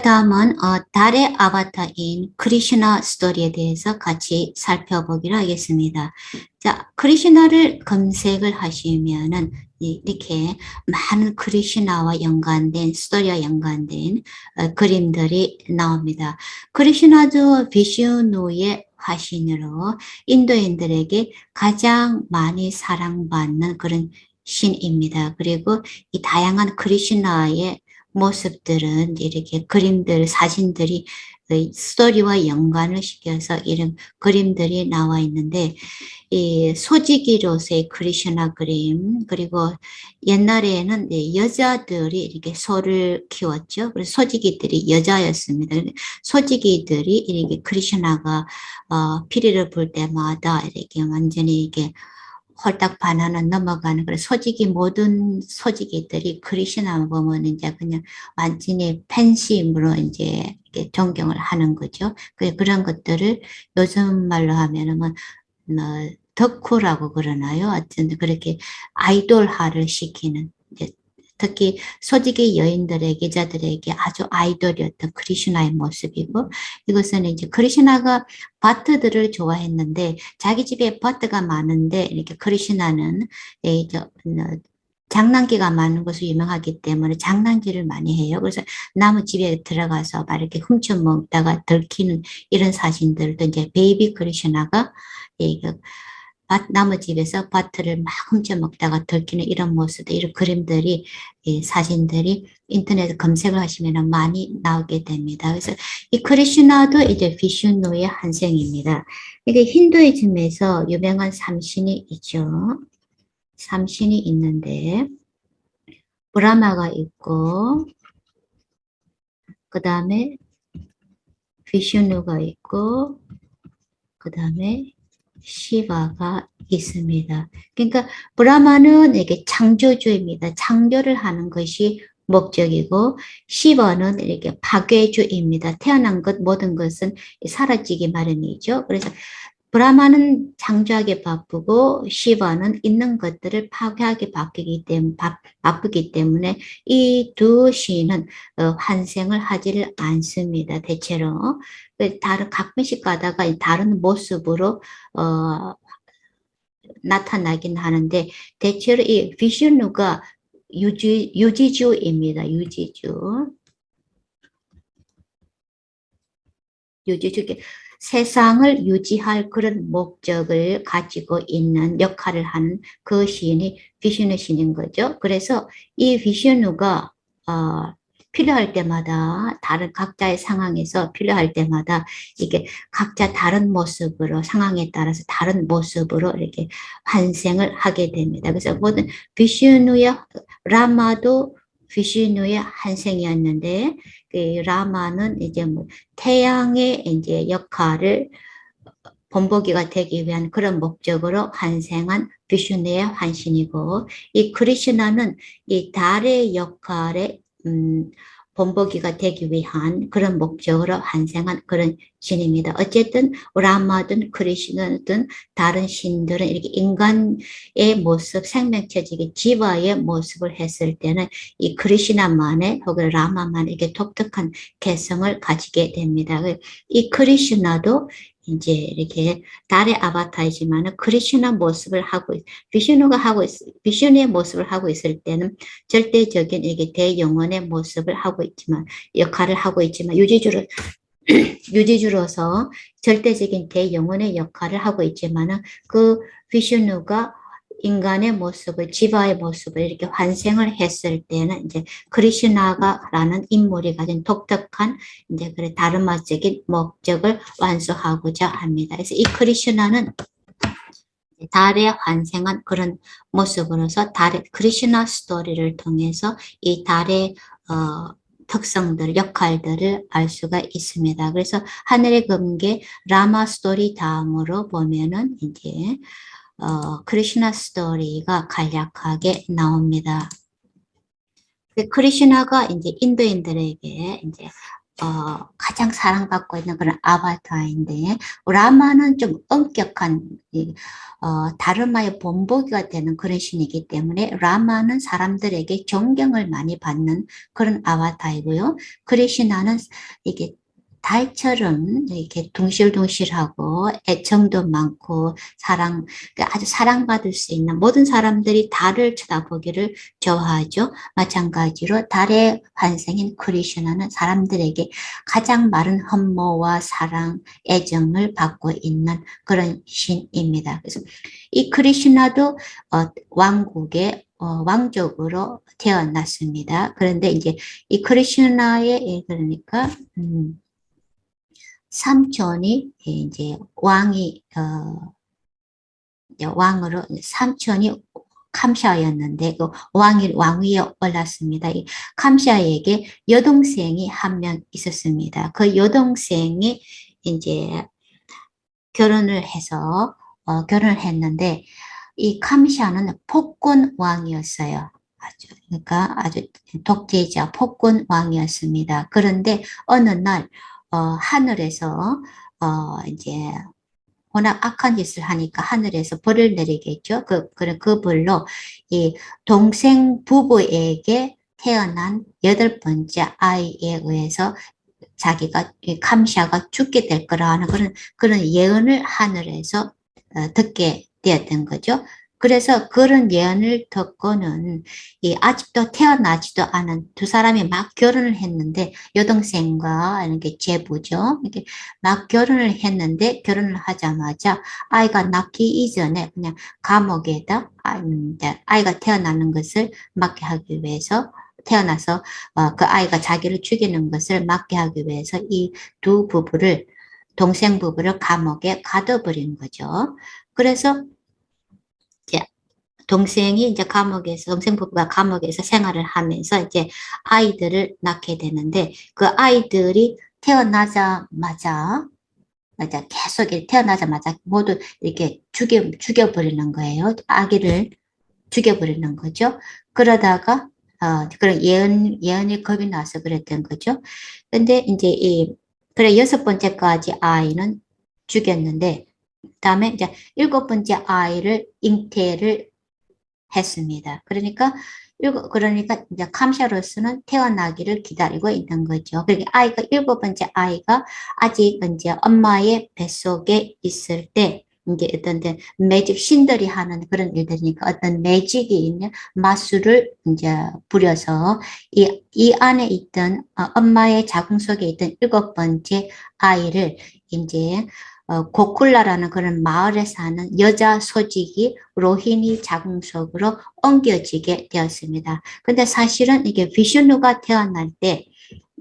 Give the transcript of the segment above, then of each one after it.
자, 다음은 달의 아바타인 크리슈나 스토리에 대해서 같이 살펴보기로 하겠습니다. 자, 크리슈나를 검색을 하시면은 이렇게 많은 크리슈나와 연관된 스토리와 연관된 그림들이 나옵니다. 크리슈나도 비슈누의 화신으로 인도인들에게 가장 많이 사랑받는 그런 신입니다. 그리고 이 다양한 크리슈나의 모습들은 이렇게 그림들, 사진들이 스토리와 연관을 시켜서 이런 그림들이 나와 있는데, 이 소지기로서의 크리슈나 그림, 그리고 옛날에는 여자들이 이렇게 소를 키웠죠. 그래서 소지기들이 여자였습니다. 소지기들이 이렇게 크리슈나가 피리를 불 때마다 이렇게 완전히 이렇게 홀딱 반하는 넘어가는 그런 소지기 모든 소지기들이 크리슈나 보면 이제 그냥 완전히 팬심으로 이제 이렇게 존경을 하는 거죠. 그런 것들을 요즘 말로 하면은 뭐 덕후라고 그러나요? 어쨌든 그렇게 아이돌화를 시키는 이제 특히 소지기 여인들에게 여자들에게 아주 아이돌이었던 크리슈나의 모습이고 이것은 이제 크리슈나가 바트들을 좋아했는데 자기 집에 바트가 많은데 이렇게 크리슈나는 장난기가 많은 것으로 유명하기 때문에 장난질을 많이 해요. 그래서 남의 집에 들어가서 막 이렇게 훔쳐먹다가 들키는 이런 사진들도 이제 베이비 크리슈나가 남의 집에서 바트를 막 훔쳐먹다가 들키는 이런 모습들, 이런 그림들이, 사진들이 인터넷에 검색을 하시면 많이 나오게 됩니다. 그래서 이 크리슈나도 이제 비슈누의 한생입니다. 이게 힌두이즘에서 유명한 삼신이 있죠. 삼신이 있는데, 브라마가 있고, 그 다음에 비슈누가 있고, 그 다음에 시바가 있습니다. 그러니까 브라마는 이게 창조주입니다. 창조를 하는 것이 목적이고 시바는 이렇게 파괴주입니다. 태어난 것 모든 것은 사라지기 마련이죠. 그래서 브라마는 창조하기 바쁘고 시바는 있는 것들을 파괴하기 바쁘기 때문에 이 두 신은 환생을 하지를 않습니다. 대체로 다른 가끔씩 가다가 다른 모습으로 나타나긴 하는데 대체로 이 비슈누가 유지주입니다. 유지주. 세상을 유지할 그런 목적을 가지고 있는 역할을 하는 그 신이 비슈누 신인 거죠. 그래서 이 비슈누가 필요할 때마다 다른 각자의 상황에서 필요할 때마다 이게 각자 다른 모습으로 상황에 따라서 다른 모습으로 이렇게 환생을 하게 됩니다. 그래서 모든 비슈누의 라마도 비슈누의 한생이었는데 그 라마는 이제 뭐 태양의 이제 역할을 본보기가 되기 위한 그런 목적으로 환생한 비슈누의 환신이고 이 크리슈나는 이 달의 역할에 본보기가 되기 위한 그런 목적으로 환생한 그런 신입니다. 어쨌든 라마든 크리슈나든 다른 신들은 이렇게 인간의 모습, 생명체적인 지바의 모습을 했을 때는 이 크리슈나만의 혹은 라마만 이렇게 독특한 개성을 가지게 됩니다. 이 크리슈나도 이제 이렇게 달의 아바타이지만은 크리슈나 모습을 비슈누의 모습을 하고 있을 때는 절대적인 이게 대영혼의 모습을 하고 있지만 역할을 하고 있지만 유지주로서 절대적인 대영혼의 역할을 하고 있지만은 그 비슈누가 인간의 모습을 지바의 모습을 이렇게 환생을 했을 때는 이제 크리슈나가라는 인물이 가진 독특한 이제 그래 다름아적인 목적을 완수하고자 합니다. 그래서 이 크리슈나는 달에 환생한 그런 모습으로서 달의 크리슈나 스토리를 통해서 이 달의 특성들, 역할들을 알 수가 있습니다. 그래서 하늘의 금계 라마 스토리 다음으로 보면은 이제 크리슈나 스토리가 간략하게 나옵니다. 크리슈나가 이제 인도인들에게 이제 가장 사랑받고 있는 그런 아바타인데, 라마는 좀 엄격한, 다르마의 본보기가 되는 그런 신이기 때문에, 라마는 사람들에게 존경을 많이 받는 그런 아바타이고요. 크리시나는 이게 달처럼 이렇게 둥실둥실하고 애정도 많고 그러니까 아주 사랑받을 수 있는 모든 사람들이 달을 쳐다보기를 좋아하죠. 마찬가지로 달의 환생인 크리슈나는 사람들에게 가장 많은 흠모와 사랑, 애정을 받고 있는 그런 신입니다. 그래서 이 크리슈나도 왕국의 왕족으로 태어났습니다. 그런데 이제 이 크리슈나의 그러니까 삼촌이 이제 왕으로 삼촌이 캄샤였는데 그 왕위에 올랐습니다. 이 캄샤에게 여동생이 한 명 있었습니다. 그 여동생이 이제 결혼을 했는데 이 캄샤는 폭군 왕이었어요. 그러니까 아주 독재자 폭군 왕이었습니다. 그런데 어느 날 하늘에서 이제 워낙 악한 짓을 하니까 하늘에서 벌을 내리겠죠. 그 벌로 이 동생 부부에게 태어난 8번째 아이에 의해서 자기가 감샤가 죽게 될 거라는 그런 예언을 하늘에서 듣게 되었던 거죠. 그래서 그런 예언을 듣고는 아직도 태어나지도 않은 두 사람이 막 결혼을 했는데 여동생과 이렇게 제부죠. 이렇게 막 결혼을 했는데 결혼을 하자마자 아이가 낳기 이전에 그냥 감옥에다 아이가 태어나는 것을 막게 하기 위해서 태어나서 그 아이가 자기를 죽이는 것을 막게 하기 위해서 이 두 부부를 동생 부부를 감옥에 가둬버린 거죠. 그래서 이제 동생 부부가 감옥에서 생활을 하면서 이제 아이들을 낳게 되는데 그 아이들이 태어나자마자 계속 태어나자마자 모두 이렇게 죽여버리는 거예요. 아기를 죽여버리는 거죠. 그러다가 그런 예언이 겁이 나서 그랬던 거죠. 근데 이제 그래 6번째까지 아이는 죽였는데 그다음에 이제 7번째 아이를 잉태를 했습니다. 그러니까 이제 캄샤로스는 태어나기를 기다리고 있는 거죠. 그러니까 7번째 아이가 아직 이제 엄마의 뱃속에 있을 때 이제 어떤 매직 신들이 하는 그런 일들이니까 어떤 매직이 있는 마술을 이제 부려서 이 안에 있던 엄마의 자궁 속에 있던 7번째 아이를 이제 고쿨라라는 그런 마을에 사는 여자 소직이 로히니 자궁 속으로 옮겨지게 되었습니다. 근데 사실은 이게 비슈누가 태어날 때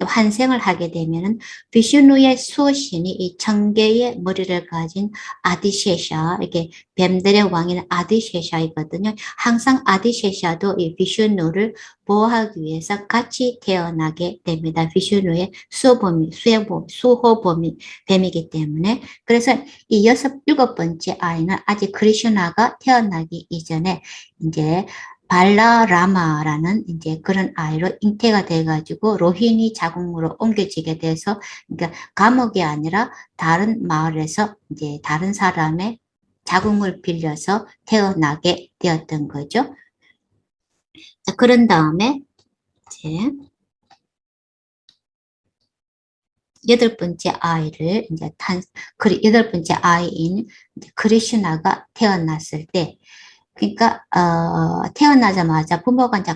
환생을 하게 되면은 비슈누의 수호신이 이 1000개의 머리를 가진 아디셰샤, 이렇게 뱀들의 왕인 아디셰샤이거든요. 항상 아디셰샤도 이 비슈누를 보호하기 위해서 같이 태어나게 됩니다. 비슈누의 수호범이 뱀이기 때문에. 그래서 이 7번째 아이는 아직 크리슈나가 태어나기 이전에 이제 발라라마라는 이제 그런 아이로 잉태가 돼가지고 로히니 자궁으로 옮겨지게 돼서 그러니까 감옥이 아니라 다른 마을에서 이제 다른 사람의 자궁을 빌려서 태어나게 되었던 거죠. 자, 그런 다음에 이제 8번째 아이를 이제 8번째 아이인 크리슈나가 태어났을 때 그러니까 태어나자마자 부모가 이제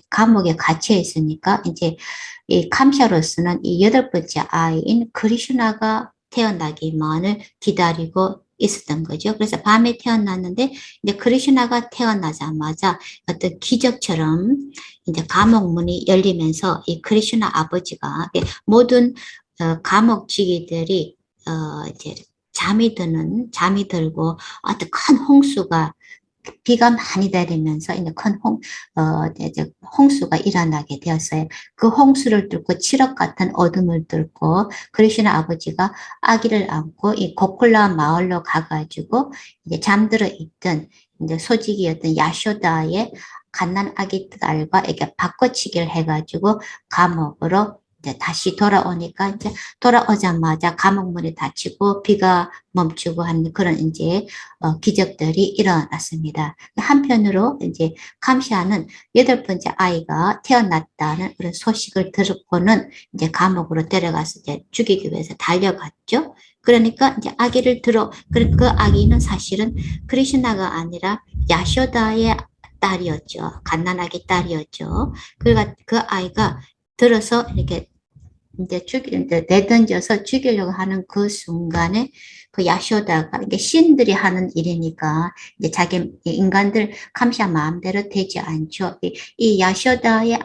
감옥에 갇혀 있으니까 이제 이 캄샤로스는 이 8번째 아이인 크리슈나가 태어나기만을 기다리고 있었던 거죠. 그래서 밤에 태어났는데 이제 크리슈나가 태어나자마자 어떤 기적처럼 이제 감옥 문이 열리면서 이 크리슈나 아버지가 모든 감옥 지기들이 이제 잠이 들고 어떤 큰 홍수가 비가 많이 내리면서 이제 이제 홍수가 일어나게 되었어요. 그 홍수를 뚫고 칠흑 같은 어둠을 뚫고 크리슈나 아버지가 아기를 안고 이 고콜라 마을로 가가지고 이제 잠들어 있던 이제 소직이었던 야쇼다의 갓난 아기 딸과 이렇게 바꿔치기를 해가지고 감옥으로 이제 다시 돌아오니까 이제 돌아오자마자 감옥 문이 닫히고 비가 멈추고 하는 그런 이제 기적들이 일어났습니다. 한편으로 이제 감시아는 8번째 아이가 태어났다는 그런 소식을 듣고는 이제 감옥으로 데려가서 이제 죽이기 위해서 달려갔죠. 그러니까 이제 아기를 그 아기는 사실은 크리슈나가 아니라 야쇼다의 딸이었죠. 갓난아기 딸이었죠. 그 아이가 들어서 이렇게 이제 내던져서 죽이려고 하는 그 순간에 그 야쇼다가 이게 신들이 하는 일이니까 이제 자기 인간들 감시한 마음대로 되지 않죠. 이 야쇼다의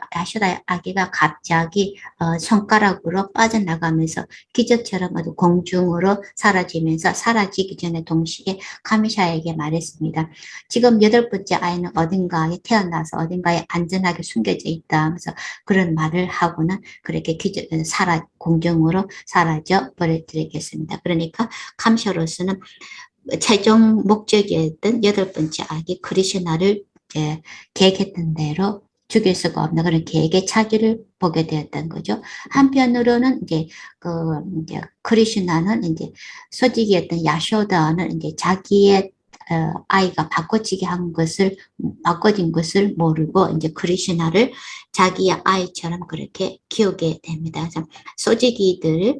아기가 갑자기 손가락으로 빠져나가면서 기적처럼 아주 공중으로 사라지면서 사라지기 전에 동시에 카미샤에게 말했습니다. 지금 8번째 아이는 어딘가에 태어나서 어딘가에 안전하게 숨겨져 있다 하면서 그런 말을 하고는 그렇게 공중으로 사라져 버려드리겠습니다. 그러니까 감시로서는 최종 목적이었던 8번째 아기 크리슈나를 이제 계획했던 대로 죽일 수가 없는 그런 계획의 차질을 보게 되었던 거죠. 한편으로는 이제 크리슈나는 이제 소직이었던 야쇼다는 이제 자기의 아이가 바꿔진 것을 모르고 이제 크리슈나를 자기의 아이처럼 그렇게 키우게 됩니다. 소지기들을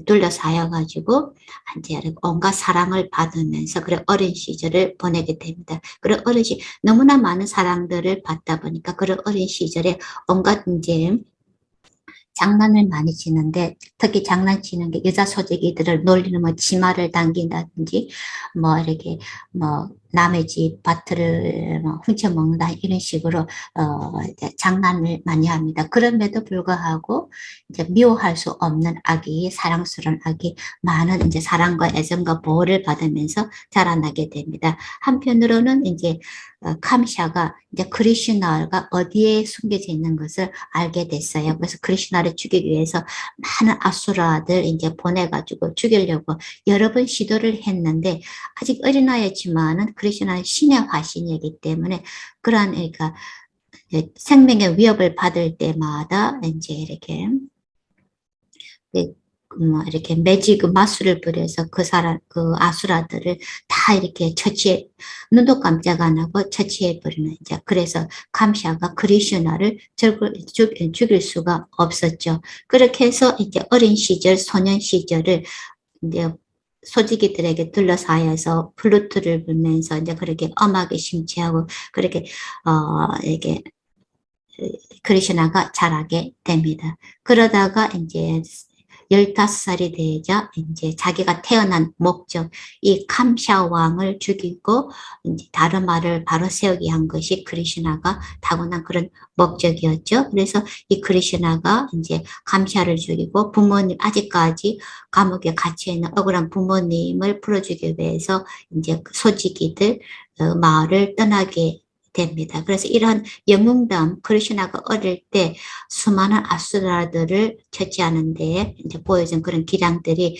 둘러싸여 가지고 이제 온갖 사랑을 받으면서 그런 어린 시절을 보내게 됩니다. 그런 너무나 많은 사랑들을 받다 보니까 그런 어린 시절에 온갖 이제 장난을 많이 치는데 특히 장난치는 게 여자 소재기들을 놀리는 뭐 치마를 당긴다든지 뭐 이렇게 뭐 남의 집 밭을 뭐 훔쳐먹는다 이런 식으로 이제 장난을 많이 합니다. 그럼에도 불구하고 이제 미워할 수 없는 아기, 사랑스러운 아기, 많은 이제 사랑과 애정과 보호를 받으면서 자라나게 됩니다. 한편으로는 이제 감샤가 이제 크리슈나가 어디에 숨겨져 있는 것을 알게 됐어요. 그래서 크리슈나를 죽이기 위해서 많은 아수라들 이제 보내가지고 죽이려고 여러 번 시도를 했는데 아직 어린아이였지만은 크리슈나는 신의 화신이기 때문에 그러한 그러니까 생명의 위협을 받을 때마다 이제 이렇게 이렇게 매직 마술을 부려서 그 아수라들을 다 이렇게 눈도 깜짝 안 하고 처치해버리는, 이제, 그래서 감샤가 크리슈나를 죽일 수가 없었죠. 그렇게 해서 이제 어린 시절, 소년 시절을 이제 소지기들에게 둘러싸여서 플루트를 불면서 이제 그렇게 엄하게 심취하고 그렇게, 이렇게 크리슈나가 자라게 됩니다. 그러다가 이제 15살이 되자 이제 자기가 태어난 목적, 이 감샤 왕을 죽이고 이제 다르마를 바로 세우게 한 것이 크리슈나가 타고난 그런 목적이었죠. 그래서 이 크리슈나가 이제 감샤를 죽이고 아직까지 감옥에 갇혀 있는 억울한 부모님을 풀어주기 위해서 이제 소지기들 마을을 떠나게 됩니다. 그래서 이런 영웅담, 크리슈나가 어릴 때 수많은 아수라들을 처치하는 데 이제 보여준 그런 기량들이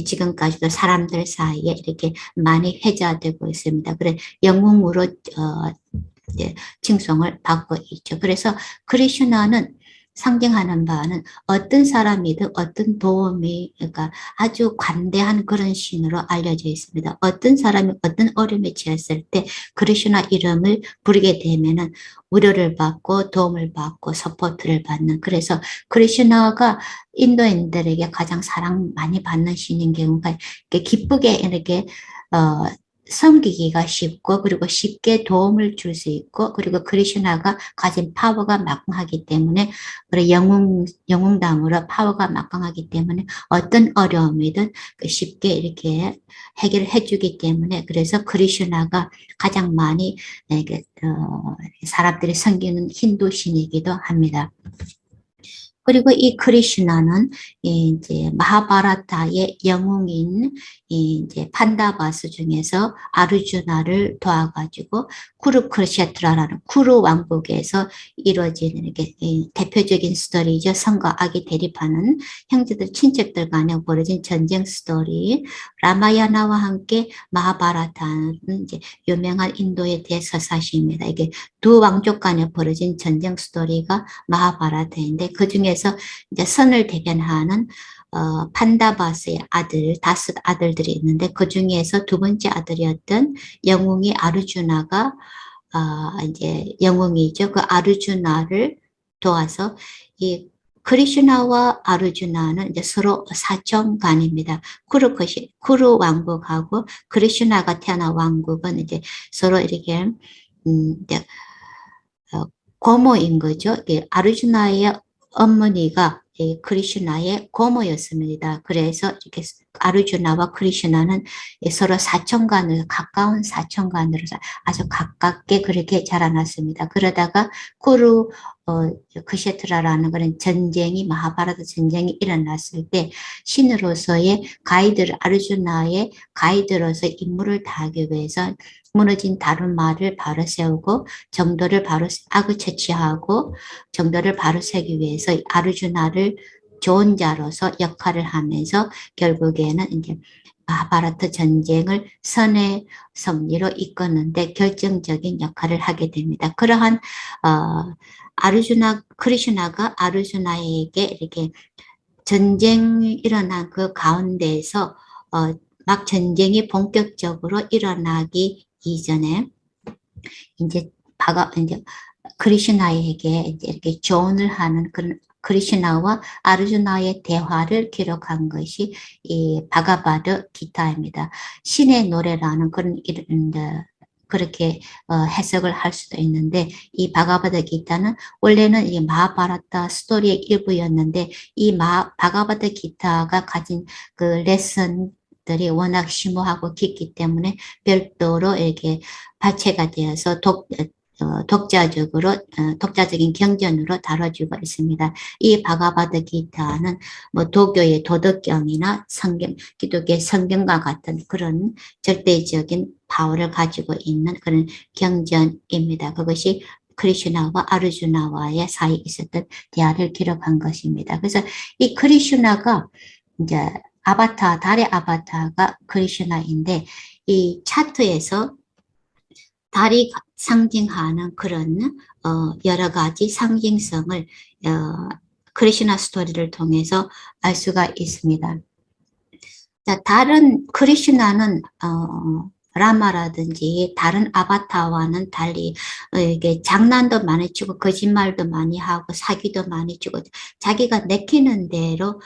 지금까지도 사람들 사이에 이렇게 많이 회자되고 있습니다. 그래 영웅으로 이제 칭송을 받고 있죠. 그래서 크리슈나는 상징하는 바는 어떤 사람이든 어떤 도움이, 그러니까 아주 관대한 그런 신으로 알려져 있습니다. 어떤 사람이 어떤 어려움에 처했을 때 크리슈나 이름을 부르게 되면은 위로를 받고 도움을 받고 서포트를 받는, 그래서 크리슈나가 인도인들에게 가장 사랑 많이 받는 신인 경우가 이렇게 기쁘게 이렇게 섬기기가 쉽고 그리고 쉽게 도움을 줄 수 있고 그리고 크리슈나가 가진 파워가 막강하기 때문에 그리고 영웅담으로 파워가 막강하기 때문에 어떤 어려움이든 쉽게 이렇게 해결해 주기 때문에 그래서 크리슈나가 가장 많이 사람들이 섬기는 힌두 신이기도 합니다. 그리고 이 크리슈나는 이제 마하바라타의 영웅인 이제 판다바스 중에서 아르주나를 도와가지고 쿠루크르셰트라라는 쿠루 왕국에서 이루어지는 이렇게 대표적인 스토리죠. 성과 악이 대립하는 형제들, 친척들 간에 벌어진 전쟁 스토리. 라마야나와 함께 마하바라타는 이제 유명한 인도의 대서사시입니다. 이게 두 왕족 간에 벌어진 전쟁 스토리가 마하바라타인데 그 중에 그래서 이제 선을 대변하는 판다바스의 아들, 다섯 아들들이 있는데 그 중에서 두 번째 아들이었던 영웅이 아르주나가 이제 영웅이죠. 그 아르주나를 도와서 이 크리슈나와 아르주나는 이제 서로 사촌간입니다. 쿠루 왕국하고 크리슈나가 태어난 왕국은 이제 서로 이렇게 이제 고모인 거죠. 아르주나의 어머니가 크리슈나의 고모였습니다. 그래서 이렇게 아르주나와 크리슈나는 서로 사촌간으로 가까운 사촌간으로서 아주 가깝게 그렇게 자라났습니다. 그러다가 쿠루 크셰트라라는 그런 전쟁이 마하바라다 전쟁이 일어났을 때 신으로서의 가이드를 아르주나의 가이드로서 임무를 다하기 위해서 무너진 다른 말을 바로 세우고 정도를 바로 악을 채취하고 정도를 바로 세기 위해서 아르주나를 좋은 자로서 역할을 하면서 결국에는 이제 마하바라타 전쟁을 선의 승리로 이끄는데 결정적인 역할을 하게 됩니다. 그러한 크리슈나가 아르주나에게 이렇게 전쟁이 일어난 그 가운데에서 막 전쟁이 본격적으로 일어나기 이전에 이제 크리슈나에게 이제 이렇게 조언을 하는 그런 크리슈나와 아르주나의 대화를 기록한 것이 이 바가바드 기타입니다. 신의 노래라는 그런 그렇게 해석을 할 수도 있는데 이 바가바드 기타는 원래는 이 마하바라타 스토리의 일부였는데 이 바가바드 기타가 가진 그 레슨들이 워낙 심오하고 깊기 때문에 별도로 이렇게 발췌가 되어서 독자적인 경전으로 다뤄지고 있습니다. 이 바가바드 기타는 뭐 도교의 도덕경이나 기독교의 성경과 같은 그런 절대적인 파워를 가지고 있는 그런 경전입니다. 그것이 크리슈나와 아르주나와의 사이에 있었던 대화를 기록한 것입니다. 그래서 이 크리슈나가 이제 달의 아바타가 크리슈나인데 이 차트에서 달이 상징하는 그런 여러 가지 상징성을 크리슈나 스토리를 통해서 알 수가 있습니다. 자, 다른 크리슈나는 라마라든지 다른 아바타와는 달리 이게 장난도 많이 치고 거짓말도 많이 하고 사기도 많이 치고 자기가 내키는 대로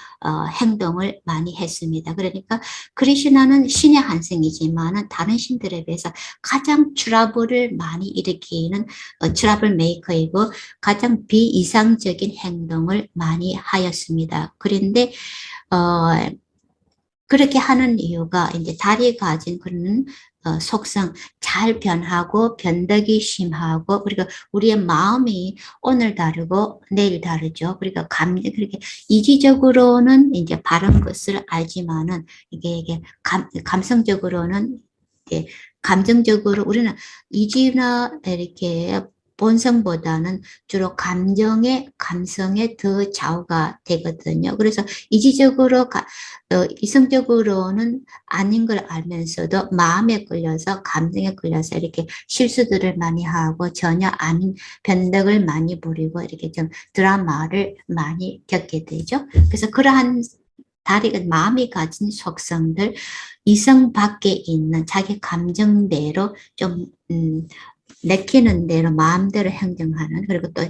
행동을 많이 했습니다. 그러니까 크리슈나는 신의 한승이지만 다른 신들에 비해서 가장 트러블을 많이 일으키는 트러블 메이커이고 가장 비이상적인 행동을 많이 하였습니다. 그런데 그렇게 하는 이유가 이제 달이 가진 그런 속성 잘 변하고 변덕이 심하고 그리고 우리의 마음이 오늘 다르고 내일 다르죠. 그러니까 그렇게 이지적으로는 이제 바른 것을 알지만은 이게 감성적으로는 이게 감정적으로 우리는 이지나 이렇게 본성보다는 주로 감성에 더 좌우가 되거든요. 그래서 이지적으로 이성적으로는 아닌 걸 알면서도 마음에 끌려서 감정에 끌려서 이렇게 실수들을 많이 하고 전혀 아닌 변덕을 많이 부리고 이렇게 좀 드라마를 많이 겪게 되죠. 그래서 그러한 마음이 가진 속성들, 이성 밖에 있는 자기 감정대로 좀 내키는 대로 마음대로 행동하는 그리고 또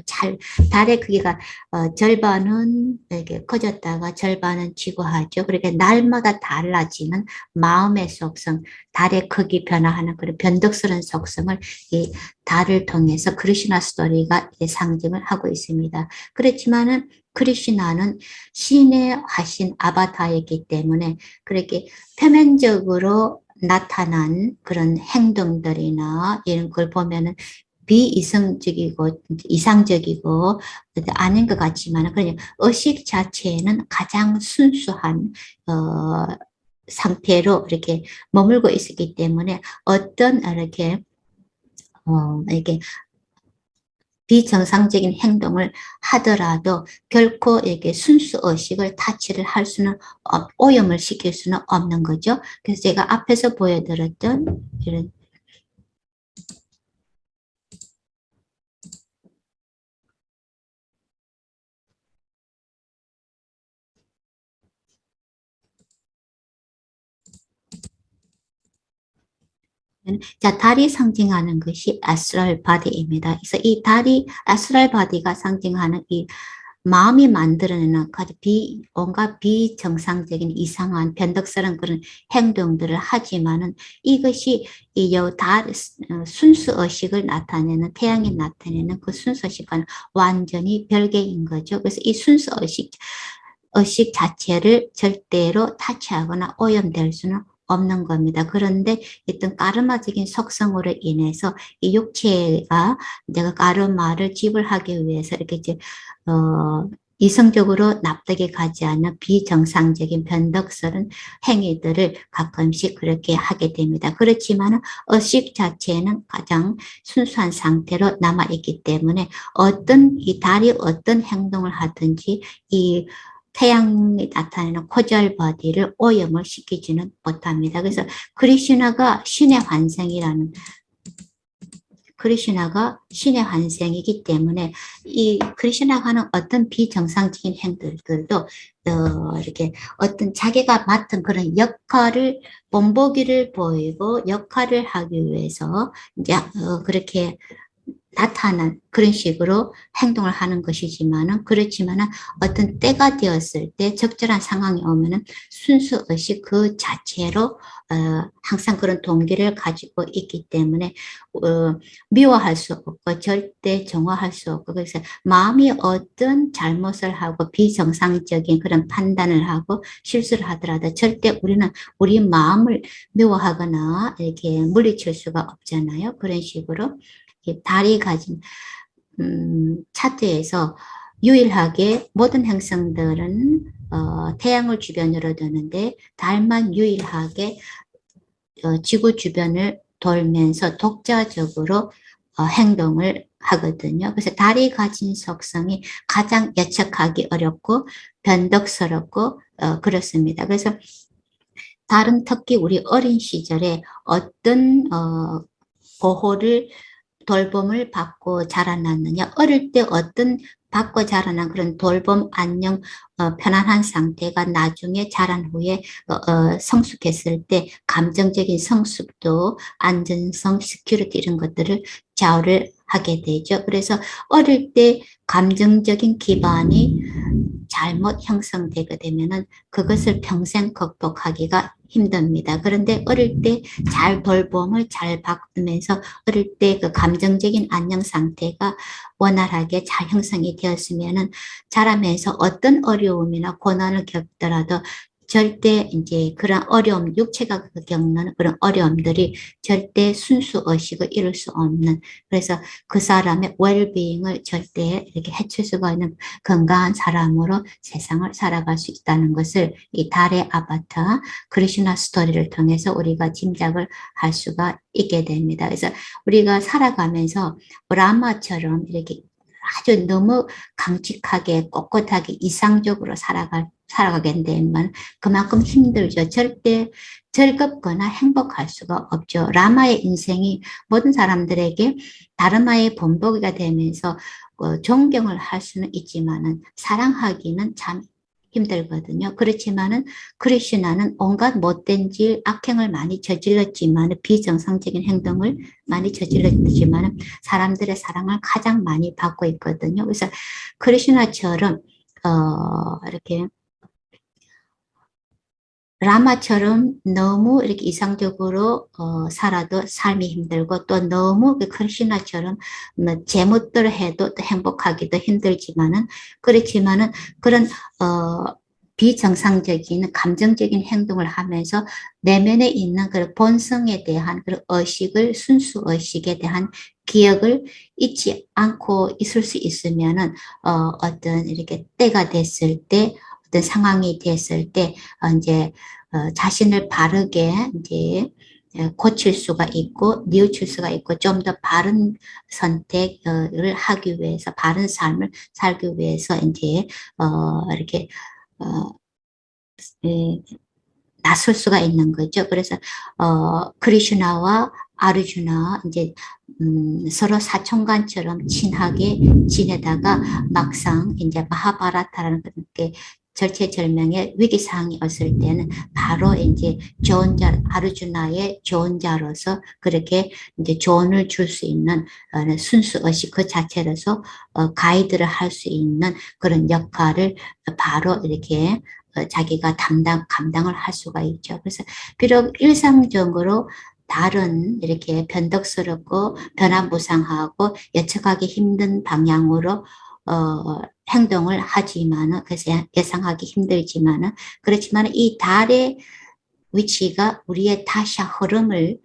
달의 크기가 절반은 이렇게 커졌다가 절반은 지고하죠. 그러니까 날마다 달라지는 마음의 속성, 달의 크기 변화하는 그런 변덕스러운 속성을 이 달을 통해서 크리슈나 스토리가 상징을 하고 있습니다. 그렇지만은 크리슈나는 신의 화신 아바타이기 때문에 그렇게 표면적으로 나타난 그런 행동들이나 이런 걸 보면은 비이성적이고 이상적이고 아닌 것 같지만 그냥 의식 자체는 가장 순수한 상태로 이렇게 머물고 있었기 때문에 어떤 이렇게 비정상적인 행동을 하더라도 결코 이렇게 순수 의식을 타치를 할 수는 오염을 시킬 수는 없는 거죠. 그래서 제가 앞에서 보여드렸던 이런 자, 달이 상징하는 것이 아스트랄 바디입니다. 그래서 이 달이 아스트랄 바디가 상징하는 이 마음이 만들어내는 온갖 비정상적인 이상한 변덕스러운 그런 행동들을 하지만은 이것이 순수 의식을 나타내는 태양이 나타내는 그 순수 의식과는 완전히 별개인 거죠. 그래서 이 순수 의식 자체를 절대로 타치하거나 오염될 수는 없는 겁니다. 그런데 어떤 까르마적인 속성으로 인해서 이 육체가 내가 까르마를 지불하기 위해서 이렇게 이제 이성적으로 납득이 가지 않는 비정상적인 변덕스러운 행위들을 가끔씩 그렇게 하게 됩니다. 그렇지만 의식 자체는 가장 순수한 상태로 남아있기 때문에 이 달이 어떤 행동을 하든지 이 태양이 나타내는 코절 바디를 오염을 시키지는 못합니다. 그래서 크리슈나가 신의 환생이기 때문에 이 크리슈나가 하는 어떤 비정상적인 행동들도 이렇게 어떤 자기가 맡은 그런 역할을 본보기를 보이고 역할을 하기 위해서 이제 그렇게 나타난 그런 식으로 행동을 하는 것이지만은 그렇지만은 어떤 때가 되었을 때 적절한 상황이 오면은 순수 의식 그 자체로 항상 그런 동기를 가지고 있기 때문에 미워할 수 없고 절대 정화할 수 없고 그래서 마음이 어떤 잘못을 하고 비정상적인 그런 판단을 하고 실수를 하더라도 절대 우리는 우리 마음을 미워하거나 이렇게 물리칠 수가 없잖아요. 그런 식으로 달이 가진 차트에서 유일하게 모든 행성들은 태양을 주변으로 도는데 달만 유일하게 지구 주변을 돌면서 독자적으로 행동을 하거든요. 그래서 달이 가진 속성이 가장 예측하기 어렵고 변덕스럽고 그렇습니다. 그래서 달은 특히 우리 어린 시절에 어떤 돌봄을 받고 자라났느냐, 어릴 때 어떤 받고 자라난 그런 돌봄, 안녕, 편안한 상태가 나중에 자란 후에 성숙했을 때 감정적인 성숙도, 안전성, 시큐리티 이런 것들을 좌우를 하게 되죠. 그래서 어릴 때 감정적인 기반이 잘못 형성되게 되면은 그것을 평생 극복하기가 힘듭니다. 그런데 어릴 때 잘 돌봄을 잘 받으면서 어릴 때 그 감정적인 안녕 상태가 원활하게 잘 형성이 되었으면은 자라면서 어떤 어려움이나 고난을 겪더라도 절대 이제 그런 어려움, 육체가 겪는 그런 어려움들이 절대 순수 의식을 이룰 수 없는 그래서 그 사람의 웰비잉을 절대 이렇게 해칠 수가 있는 건강한 사람으로 세상을 살아갈 수 있다는 것을 이 달의 아바타 크리슈나 스토리를 통해서 우리가 짐작을 할 수가 있게 됩니다. 그래서 우리가 살아가면서 라마처럼 이렇게 아주 너무 강직하게 꼿꼿하게 이상적으로 살아가게 되면 그만큼 힘들죠. 절대 즐겁거나 행복할 수가 없죠. 라마의 인생이 모든 사람들에게 다르마의 본보기가 되면서 존경을 할 수는 있지만은 사랑하기는 참 힘들거든요. 그렇지만은 크리슈나는 온갖 못된 질, 악행을 많이 저질렀지만 비정상적인 행동을 많이 저질렀지만 사람들의 사랑을 가장 많이 받고 있거든요. 그래서 크리슈나처럼 이렇게 라마처럼 너무 이렇게 이상적으로 살아도 삶이 힘들고 또 너무 크리슈나처럼 뭐 제멋대로 해도 또 행복하기도 힘들지만은 그렇지만은 그런 비정상적인 감정적인 행동을 하면서 내면에 있는 그 본성에 대한 그 의식을 순수 의식에 대한 기억을 잊지 않고 있을 수 있으면은 어떤 이렇게 때가 됐을 때 어떤 상황이 됐을 때 이제 자신을 바르게 이제 고칠 수가 있고 뉘우칠 수가 있고 좀 더 바른 선택을 하기 위해서 바른 삶을 살기 위해서 이제 이렇게 나설 수가 있는 거죠. 그래서 크리슈나와 아르주나 이제 서로 사촌간처럼 친하게 지내다가 막상 이제 마하바라타라는 게 절체절명의 위기상황이 왔을 때는 바로 이제 조언자, 아르주나의 조언자로서 그렇게 이제 조언을 줄 수 있는 순수 의식 그 자체로서 가이드를 할 수 있는 그런 역할을 바로 이렇게 자기가 감당을 할 수가 있죠. 그래서 비록 일상적으로 다른 이렇게 변덕스럽고 변화무쌍하고 예측하기 힘든 방향으로 행동을 하지만은, 그래서 예상하기 힘들지만은, 그렇지만 이 달의 위치가 우리의 다시아 흐름을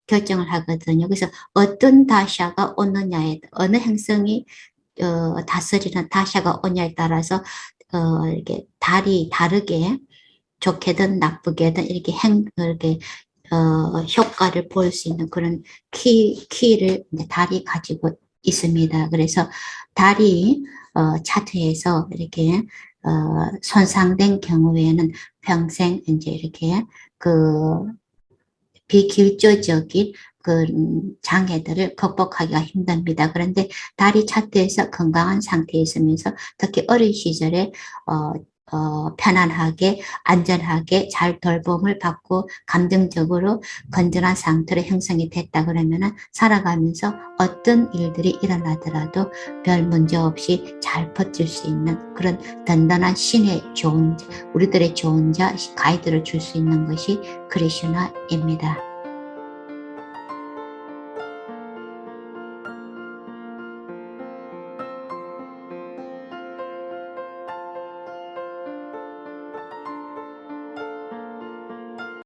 결정을 하거든요. 그래서 어떤 다시아가 오느냐에, 어느 행성이 다스리는 다시아가 오냐에 따라서 이렇게 달이 다르게 좋게든 나쁘게든 이렇게 이렇게 효과를 볼 수 있는 그런 키를 달이 가지고 있습니다. 그래서 달이 차트에서 이렇게 손상된 경우에는 평생 이제 이렇게 그 비길조적인 그 장애들을 극복하기가 힘듭니다. 그런데 달이 차트에서 건강한 상태에 있으면서 특히 어린 시절에 편안하게 안전하게 잘 돌봄을 받고 감정적으로 건전한 상태로 형성이 됐다 그러면은 살아가면서 어떤 일들이 일어나더라도 별 문제 없이 잘 버틸 수 있는 그런 든든한 신의 우리들의 조언자 가이드를 줄 수 있는 것이 크리슈나입니다.